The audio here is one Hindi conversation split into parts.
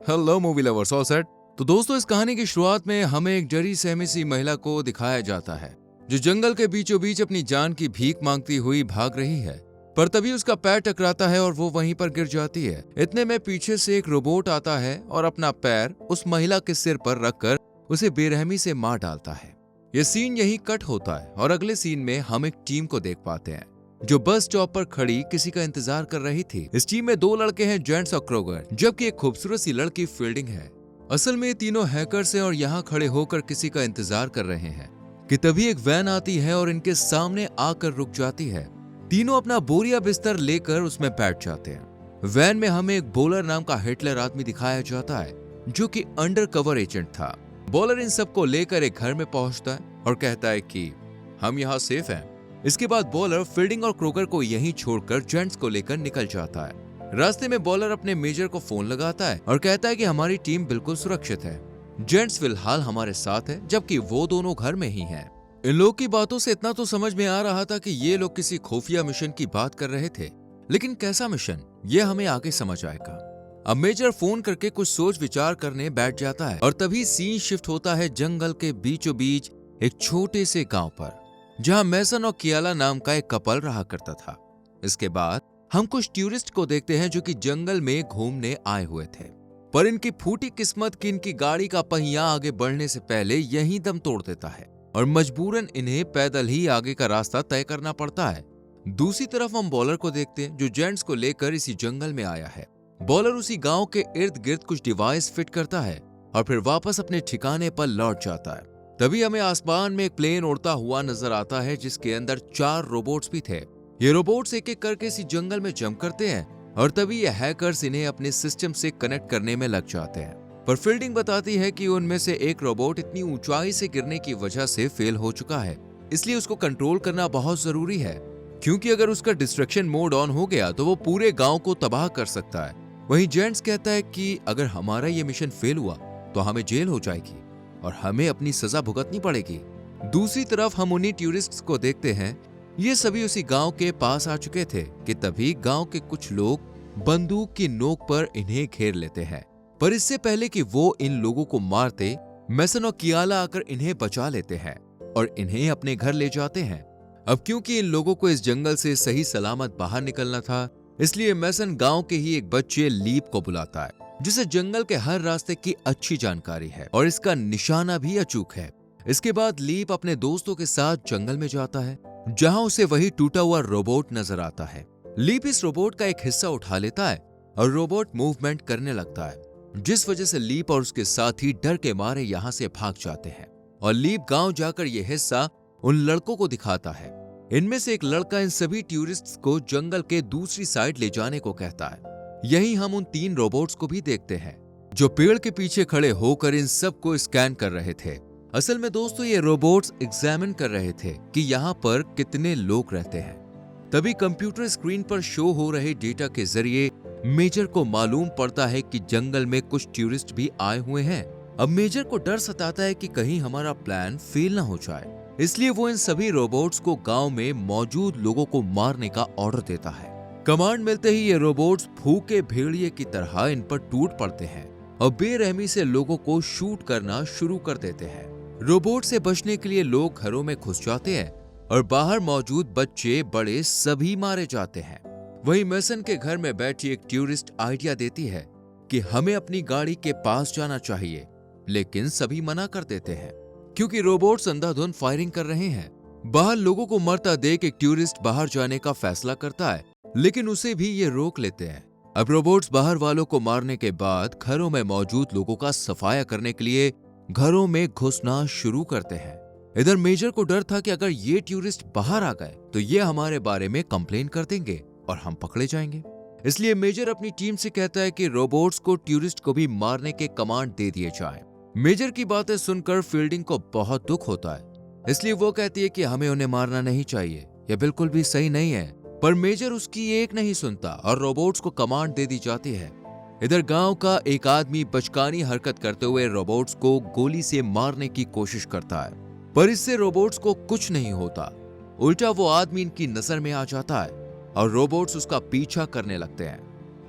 Hello movie lovers, all set. तो दोस्तों, इस कहानी की शुरुआत में हमें एक डरी सहमी सी महिला को दिखाया जाता है जो जंगल के बीचों बीच अपनी जान की भीख मांगती हुई भाग रही है। पर तभी उसका पैर टकराता है और वो वहीं पर गिर जाती है। इतने में पीछे से एक रोबोट आता है और अपना पैर उस महिला के सिर पर रखकर उसे बेरहमी से मार डालता है। यह सीन यहीं कट होता है और अगले सीन में हम एक टीम को देख पाते हैं जो बस स्टॉप पर खड़ी किसी का इंतजार कर रही थी। इस टीम में दो लड़के हैं, जेंट्स और क्रोगर, जबकि एक खूबसूरत सी लड़की फील्डिंग है। असल में ये तीनों हैकर्स हैं और यहाँ खड़े होकर किसी का इंतजार कर रहे हैं कि तभी एक वैन आती है और इनके सामने आकर रुक जाती है। तीनों अपना बोरिया बिस्तर लेकर उसमें बैठ जाते हैं। वैन में हमें एक बॉलर नाम का हिटलर आदमी दिखाया जाता है जो कि अंडर कवर एजेंट था। बॉलर इन सबको लेकर एक घर में पहुंचता है और कहता है कि हम यहाँ सेफ हैं। इसके बाद बॉलर फील्डिंग और क्रोकर को यहीं छोड़कर जेंट्स को लेकर निकल जाता है। रास्ते में बॉलर अपने मेजर को फोन लगाता है और कहता है कि हमारी टीम बिल्कुल सुरक्षित है, जेंट्स फिलहाल हमारे साथ है, जबकि वो दोनों घर में ही हैं। इन लोग की बातों से इतना तो समझ में आ रहा था कि ये लोग किसी खुफिया मिशन की बात कर रहे थे, लेकिन कैसा मिशन, ये हमें आगे समझ आएगा। अब मेजर फोन करके कुछ सोच विचार करने बैठ जाता है और तभी सीन शिफ्ट होता है जंगल के बीचों बीच एक छोटे से गांव पर, जहां मैसन और कियाला नाम का एक कपल रहा करता था। इसके बाद हम कुछ टूरिस्ट को देखते हैं जो कि जंगल में घूमने आए हुए थे, पर इनकी फूटी किस्मत की इनकी गाड़ी का पहिया आगे बढ़ने से पहले यहीं दम तोड़ देता है और मजबूरन इन्हें पैदल ही आगे का रास्ता तय करना पड़ता है। दूसरी तरफ हम बॉलर को देखते हैं जो जेंट्स को लेकर इसी जंगल में आया है। बॉलर उसी गांव के इर्द गिर्द कुछ डिवाइस फिट करता है और फिर वापस अपने ठिकाने पर लौट जाता है। तभी हमें आसमान में एक प्लेन उड़ता हुआ नजर आता है जिसके अंदर 4 रोबोट्स भी थे। ये रोबोट्स एक एक करके इसी जंगल में जंप करते हैं और तभी ये हैकर्स इन्हें अपने सिस्टम से कनेक्ट करने में लग जाते हैं। पर फील्डिंग बताती है कि उनमें से एक रोबोट इतनी ऊंचाई से गिरने की वजह से फेल हो चुका है, इसलिए उसको कंट्रोल करना बहुत जरूरी है, क्योंकि अगर उसका डिस्ट्रक्शन मोड ऑन हो गया तो वो पूरे गाँव को तबाह कर सकता है। वहीं जेंट्स कहता है कि अगर हमारा ये मिशन फेल हुआ तो हमें जेल हो जाएगी और हमें अपनी सजा भुगतनी पड़ेगी। दूसरी तरफ हम उन्हीं टूरिस्ट्स को देखते हैं। ये सभी उसी गांव के पास आ चुके थे कि तभी गांव के कुछ लोग बंदूक की नोक पर इन्हें घेर लेते हैं। पर इससे पहले कि वो इन लोगों को मारते, मैसन और कियाला आकर इन्हें बचा लेते हैं और इन्हें अपने घर ले जाते हैं। अब क्योंकि इन लोगों को इस जंगल से सही सलामत बाहर निकलना था, इसलिए मैसन गांव के ही एक बच्चे लीप को बुलाता है जिसे जंगल के हर रास्ते की अच्छी जानकारी है और इसका निशाना भी अचूक है। इसके बाद लीप अपने दोस्तों के साथ जंगल में जाता है जहां उसे वही टूटा हुआ रोबोट नजर आता है। लीप इस रोबोट का एक हिस्सा उठा लेता है और रोबोट मूवमेंट करने लगता है, जिस वजह से लीप और उसके साथी डर के मारे यहाँ से भाग जाते हैं और लीप गांव जाकर यह हिस्सा उन लड़कों को दिखाता है। इनमें से एक लड़का इन सभी टूरिस्ट्स को जंगल के दूसरी साइड ले जाने को कहता है। यहीं हम उन 3 रोबोट्स को भी देखते हैं जो पेड़ के पीछे खड़े होकर इन सब को स्कैन कर रहे थे। असल में दोस्तों, ये रोबोट्स एग्जामिन कर रहे थे कि यहाँ पर कितने लोग रहते हैं। तभी कंप्यूटर स्क्रीन पर शो हो रहे डेटा के जरिए मेजर को मालूम पड़ता है कि जंगल में कुछ टूरिस्ट भी आए हुए हैं। अब मेजर को डर सताता है कि कहीं हमारा प्लान फेल ना हो जाए, इसलिए वो इन सभी रोबोट्स को गांव में मौजूद लोगों को मारने का ऑर्डर देता है। कमांड मिलते ही ये रोबोट्स भूखे भेड़िए की तरह इन पर टूट पड़ते हैं और बेरहमी से लोगों को शूट करना शुरू कर देते हैं। रोबोट से बचने के लिए लोग घरों में घुस जाते हैं और बाहर मौजूद बच्चे बड़े सभी मारे जाते हैं। वहीं मैसन के घर में बैठी एक टूरिस्ट आइडिया देती है कि हमें अपनी गाड़ी के पास जाना चाहिए, लेकिन सभी मना कर देते हैं क्योंकि रोबोट्स अंधाधुंध फायरिंग कर रहे हैं। बाहर लोगों को मरता देख एक टूरिस्ट बाहर जाने का फैसला करता है, लेकिन उसे भी ये रोक लेते हैं। अब रोबोट्स बाहर वालों को मारने के बाद घरों में मौजूद लोगों का सफाया करने के लिए घरों में घुसना शुरू करते हैं। इधर मेजर को डर था कि अगर ये टूरिस्ट बाहर आ गए तो ये हमारे बारे में कंप्लेन कर देंगे और हम पकड़े जाएंगे। इसलिए मेजर अपनी टीम से कहता है कि रोबोट्स को टूरिस्ट को भी मारने के कमांड दे दिए जाए। मेजर की बातें सुनकर फील्डिंग को बहुत दुख होता है, इसलिए वो कहती है कि हमें उन्हें मारना नहीं चाहिए, यह बिल्कुल भी सही नहीं है। पर मेजर उसकी एक नहीं सुनता और रोबोट्स को कमांड दे दी जाती है। इधर गांव का एक आदमी बचकानी हरकत करते हुए रोबोट्स को गोली से मारने की कोशिश करता है, पर इससे रोबोट्स को कुछ नहीं होता। उल्टा वो आदमी इनकी नजर में आ जाता है और रोबोट्स उसका पीछा करने लगते हैं।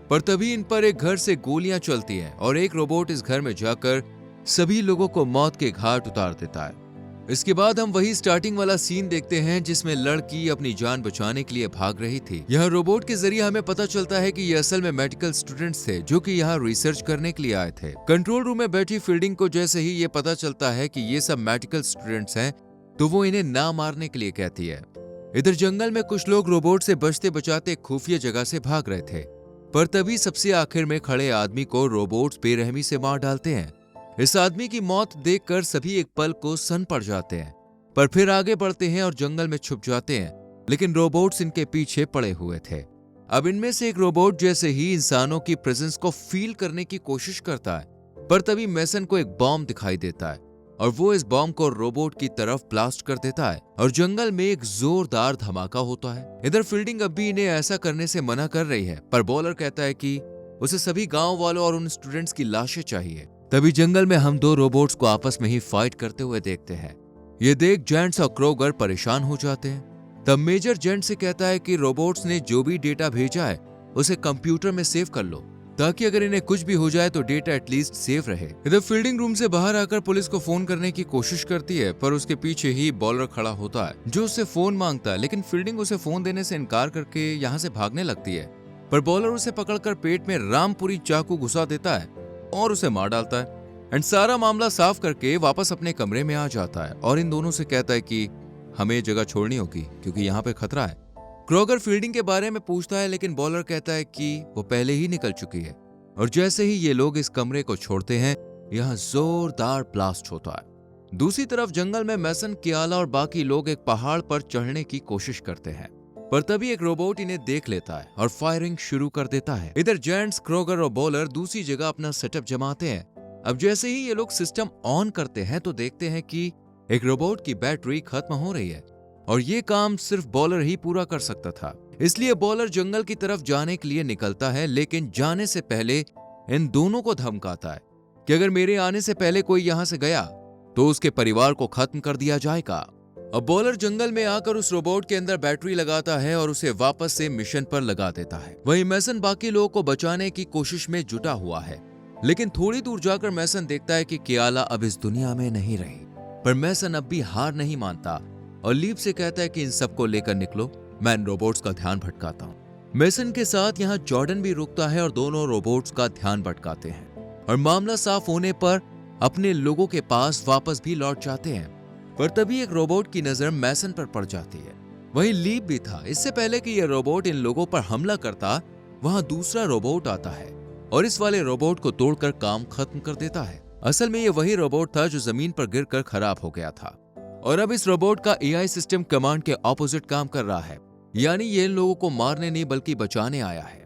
पर तभी इन पर एक घर से गोलियां चलती हैं और एक रोबोट इस घर में जाकर सभी लोगों को मौत के घाट उतार देता है। इसके बाद हम वही स्टार्टिंग वाला सीन देखते हैं जिसमें लड़की अपनी जान बचाने के लिए भाग रही थी। यह रोबोट के जरिए हमें पता चलता है कि ये असल में मेडिकल स्टूडेंट्स थे जो कि यहाँ रिसर्च करने के लिए आए थे। कंट्रोल रूम में बैठी फील्डिंग को जैसे ही ये पता चलता है कि ये सब मेडिकल स्टूडेंट्स हैं तो वो इन्हें ना मारने के लिए कहती है। इधर जंगल में कुछ लोग रोबोट से बचते बचाते खुफिया जगह से भाग रहे थे, पर तभी सबसे आखिर में खड़े आदमी को रोबोट्स बेरहमी से मार डालते हैं। इस आदमी की मौत देखकर सभी एक पल को सन पड़ जाते हैं, पर फिर आगे बढ़ते हैं और जंगल में छुप जाते हैं, लेकिन रोबोट्स इनके पीछे पड़े हुए थे। अब इनमें से एक रोबोट जैसे ही इंसानों की प्रेजेंस को फील करने की कोशिश करता है, पर तभी मैसन को एक बॉम्ब दिखाई देता है और वो इस बॉम्ब को रोबोट की तरफ ब्लास्ट कर देता है और जंगल में एक जोरदार धमाका होता है। इधर फील्डिंग अब भी इन्हें ऐसा करने से मना कर रही है, पर बॉलर कहता है कि उसे सभी गांव वालों और उन स्टूडेंट्स की लाशें चाहिए। तभी जंगल में हम दो रोबोट्स को आपस में ही फाइट करते हुए देखते हैं। ये देख जेंट्स और क्रोगर परेशान हो जाते हैं। तब मेजर जेंट से कहता है कि रोबोट्स ने जो भी डेटा भेजा है उसे कंप्यूटर में सेव कर लो, ताकि अगर इन्हें कुछ भी हो जाए तो डेटा एटलीस्ट सेव रहे। इधर फील्डिंग रूम से बाहर आकर पुलिस को फोन करने की कोशिश करती है, पर उसके पीछे ही बॉलर खड़ा होता है जो उससे फोन मांगता है, लेकिन फील्डिंग उसे फोन देने से इनकार करके यहाँ से भागने लगती है। पर बॉलर उसे पकड़कर पेट में रामपुरी चाकू घुसा देता है और उसे मार डालता है एंड सारा मामला साफ करके वापस अपने कमरे में आ जाता है और इन दोनों से कहता है कि हमें ये जगह छोड़नी होगी क्योंकि यहाँ पे खतरा है। क्रोगर फील्डिंग के बारे में पूछता है, लेकिन बॉलर कहता है कि वो पहले ही निकल चुकी है। और जैसे ही ये लोग इस कमरे को छोड़ते हैं, यहाँ जोरदार ब्लास्ट होता है। दूसरी तरफ जंगल में मैसन, कियाला और बाकी लोग एक पहाड़ पर चढ़ने की कोशिश करते हैं, पर तभी एक रोबोट इन्हें देख लेता है और फायरिंग शुरू कर देता है। इधर जेंट्स, क्रोगर और बॉलर दूसरी जगह अपना सेटअप जमाते हैं। अब जैसे ही ये लोग सिस्टम ऑन करते हैं तो देखते हैं कि एक रोबोट की बैटरी खत्म हो रही है और ये काम सिर्फ बॉलर ही पूरा कर सकता था। इसलिए बॉलर जंगल की तरफ जाने के लिए निकलता है, लेकिन जाने से पहले इन दोनों को धमकाता है कि अगर मेरे आने से पहले कोई यहाँ से गया तो उसके परिवार को खत्म कर दिया जाएगा। अब बॉलर जंगल में आकर उस रोबोट के अंदर बैटरी लगाता है और उसे वापस से मिशन पर लगा देता है। वहीं मैसन बाकी लोगों को बचाने की कोशिश में जुटा हुआ है, लेकिन थोड़ी दूर जाकर मैसन देखता है कि कियाला अब इस दुनिया में नहीं रही। पर मैसन अब भी हार नहीं मानता और लीप से कहता है कि इन सबको लेकर निकलो, मैं इन रोबोट्स का ध्यान भटकाता हूँ। मैसन के साथ यहाँ जॉर्डन भी रुकता है और दोनों रोबोट्स का ध्यान भटकाते हैं और मामला साफ होने पर अपने लोगों के पास वापस भी लौट जाते हैं। पर तभी एक रोबोट की नजर मैसन पर पड़ जाती है। वहीं लीप भी था। इससे पहले कि यह रोबोट इन लोगों पर हमला करता, वहां दूसरा रोबोट आता है और इस वाले रोबोट को तोड़कर काम खत्म कर देता है। असल में ये वही रोबोट था जो जमीन पर गिरकर खराब हो गया था और अब इस रोबोट का एआई सिस्टम कमांड के ऑपोजिट काम कर रहा है, यानी ये इन लोगों को मारने नहीं बल्कि बचाने आया है।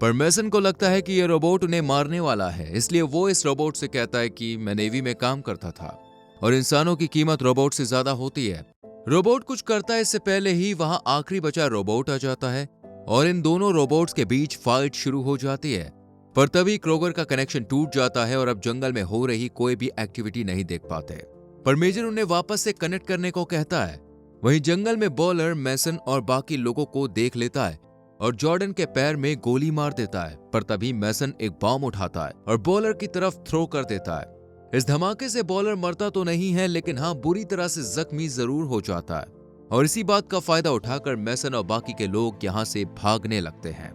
पर मैसन को लगता है कि ये रोबोट उन्हें मारने वाला है, इसलिए वो इस रोबोट से कहता है कि मैं नेवी में काम करता था और इंसानों की कीमत रोबोट से ज्यादा होती है। रोबोट कुछ करता है इससे पहले ही वहां आखिरी बचा रोबोट आ जाता है और इन दोनों रोबोट्स के बीच फाइट शुरू हो जाती है। पर तभी क्रोगर का कनेक्शन टूट जाता है और अब जंगल में हो रही कोई भी एक्टिविटी नहीं देख पाते। पर मेजर उन्हें वापस से कनेक्ट करने को कहता है। वहीं जंगल में बॉलर मैसन और बाकी लोगों को देख लेता है और जॉर्डन के पैर में गोली मार देता है। पर तभी मैसन एक बॉम्ब उठाता है और बॉलर की तरफ थ्रो कर देता है। इस धमाके से बॉलर मरता तो नहीं है, लेकिन हाँ बुरी तरह से जख्मी जरूर हो जाता है और इसी बात का फायदा उठाकर मैसन और बाकी के लोग यहाँ से भागने लगते हैं।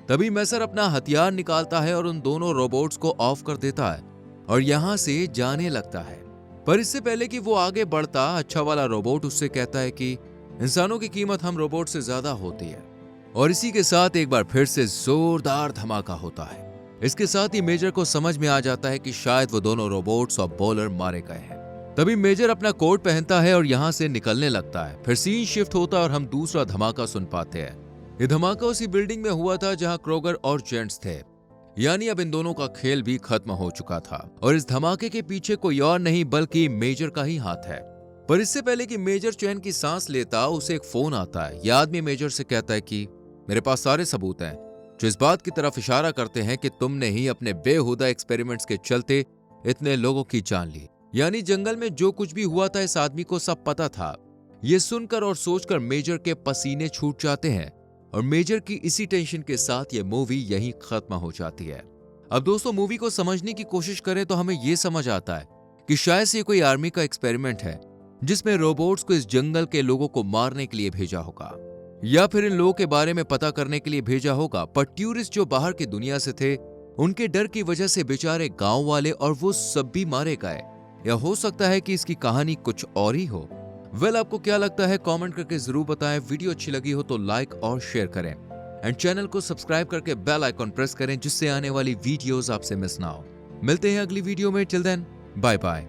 तभी मैसन अपना हथियार निकालता है और उन दोनों रोबोट्स को ऑफ कर देता है और यहाँ से जाने लगता है। पर इससे पहले कि वो आगे बढ़ता, अच्छा वाला रोबोट उससे कहता है कि इंसानों की कीमत हम रोबोट से ज्यादा होती है। और इसी के साथ एक बार फिर से जोरदार धमाका होता है। इसके साथ ही मेजर को समझ में आ जाता है कि शायद वो दोनों रोबोट्स और बॉलर मारे गए हैं। तभी मेजर अपना कोट पहनता है और यहाँ से निकलने लगता है। फिर सीन शिफ्ट होता है और हम दूसरा धमाका सुन पाते हैं। ये धमाका उसी बिल्डिंग में हुआ था जहाँ क्रोगर और जेंट्स थे, यानी अब इन दोनों का खेल भी खत्म हो चुका था और इस धमाके के पीछे कोई और नहीं बल्कि मेजर का ही हाथ है। पर इससे पहले कि मेजर चैन की सांस लेता, उसे एक फोन आता है। यह आदमी मेजर से कहता है कि मेरे पास सारे सबूत हैं जो इस बात की तरफ इशारा करते हैं कि तुमने ही अपने बेहुदा एक्सपेरिमेंट्स के चलते इतने लोगों की जान ली। यानी जंगल में जो कुछ भी हुआ था इस आदमी को सब पता था। ये सुनकर और सोचकर मेजर के पसीने छूट जाते हैं और मेजर की इसी टेंशन के साथ ये मूवी यहीं खत्म हो जाती है। अब दोस्तों मूवी को समझने की कोशिश करें तो हमें यह समझ आता है कि शायद से कोई आर्मी का एक्सपेरिमेंट है जिसमें रोबोट्स को इस जंगल के लोगों को मारने के लिए भेजा होगा या फिर इन लोगों के बारे में पता करने के लिए भेजा होगा। पर टूरिस्ट जो बाहर की दुनिया से थे उनके डर की वजह से बेचारे गांव वाले और वो सब भी मारे गए। या हो सकता है कि इसकी कहानी कुछ और ही हो। आपको क्या लगता है कमेंट करके जरूर बताएं। वीडियो अच्छी लगी हो तो लाइक और शेयर करें एंड चैनल को सब्सक्राइब करके बेल आइकॉन प्रेस करें जिससे आने वाली वीडियोस आपसे मिस ना हो। मिलते हैं अगली वीडियो में। Till then bye bye.